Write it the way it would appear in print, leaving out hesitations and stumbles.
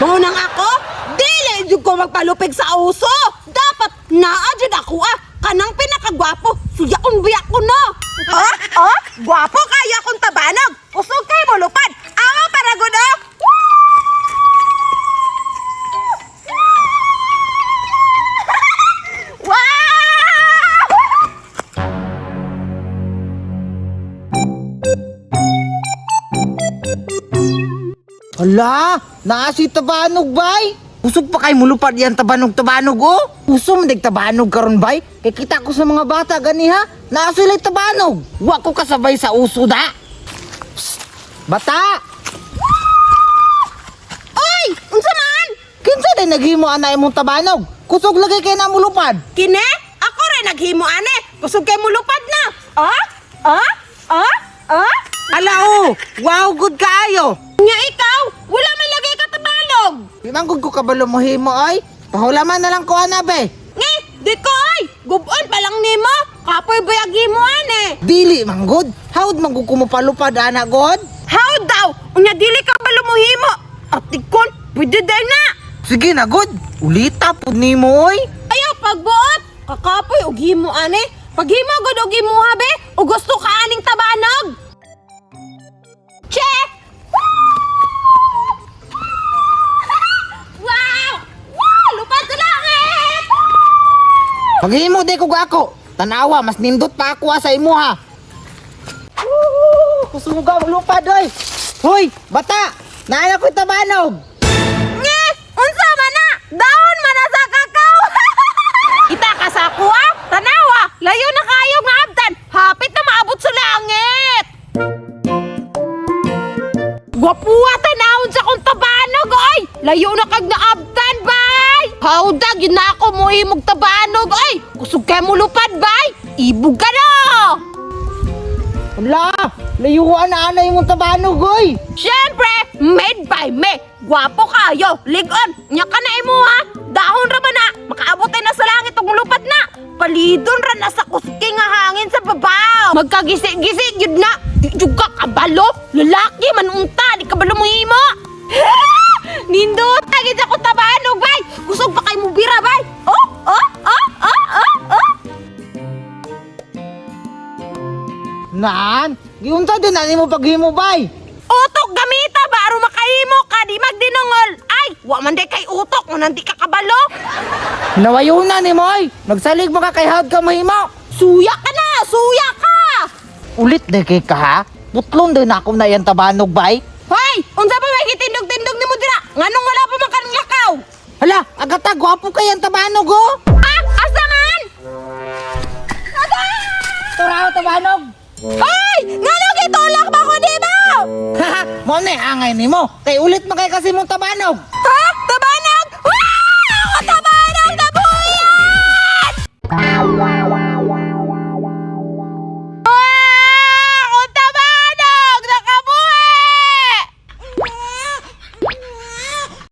Munang ako, dili jud ko magpalupig sa uso. Dapat naa jud ako kanang pinakagwapo. Suyaon biya ko no. Gwapo kaya akong tabanog. Usog kay mo lupad. Awa para gud Hala, naa si tabanog bay. Usog pa kay mulupad yan tabanog oh. Uso mo tabanog karon bay. Kay kita ko sa mga bata ganiha, naa sila tabanog. Wa ko kasabay sa uso da. Psst, bata. Oy, unsa man? Kinsa din naghimo ana imong tabanog? Kusog lagi kay na mulupad. Kine? Ako rin naghimo ane. Kusog kay mulupad na. Ala oh, wow good kaayo. Nya ikaw, wala may lagay ka tabanog. Di man gud ko kabalo mo himo ay. Pahulaman na lang ko ana be. Nge, di ko ay. Gubon pa lang nimo. Kapoy bayagi mo ane. Dili manggod. Hawd manggod ko mo palupad ana god. How daw? Unya dili ka ba lumuhimo? At tikon, pwede day na. Sige na god. Ulita pud nimo oy. Ayaw pagbuot. Kakapoy og himo ane. Paghimo gud og himo habe, o gusto ka aning tabanog. Che! Wow! Wow! Lupad sa langit! Paghimo di ko ako. Tanawa mas nindot pa ako sa imo ha. Kusuga mo lupad oy. Hoy, bata. Naana ko tabanog. Nge! Unsa man na? Daon man na sa kakao! Ita ka sa ako Tanawa! Layo na kayo nga abdan! Hapit na maabot sa langit! Gwapuwa tanawon sa kong tabanog oy! Layo na kag naabdan bay! Hawdag yun na ako mo himog tabanog oy! Kusog kay mo lupad bay! Ibog ka na! Wala, layuan na ana yung tabanog oy. Siyempre, made by me. Gwapo kayo, ligon. Nya ka na imo ha. Dahon ra man na, makaabot ay na sa langit ug lupad na. Palidon ra na sa kuski nga hangin sa babaw. Magkagisi-gisi jud na. Di jud ka kabalo. Lalaki man unta, di kabalo mo himo. Nindot, tagid ako tabanog bay. Kusog pa kay mo bira bay. Oh. Naan, giunta din ani mo paghimo bay. Utok gamita ba aron makahimo ka di magdinungol. Ay, wa man day kay utok mo nanti ka kabalo. Nawayuna ni mo oy. Nagsalig ba ka kay hawd ka mahimo? Suya ka na, suya ka. Ulit de kay ka ha. Putlon din ako na yan tabanog bay. Hoy, unsa pa may gitindog-tindog nimo dira? Nganong wala pa man kanang lakaw? Hala, agata gwapo kay yan tabanog oh. Asa man? Taraw tabanog. Hoy, nganong gitulak ba ko di ba? Haha, mo na angay nimo. Kay ulit makay kasi mong tabanog. Ha? Taban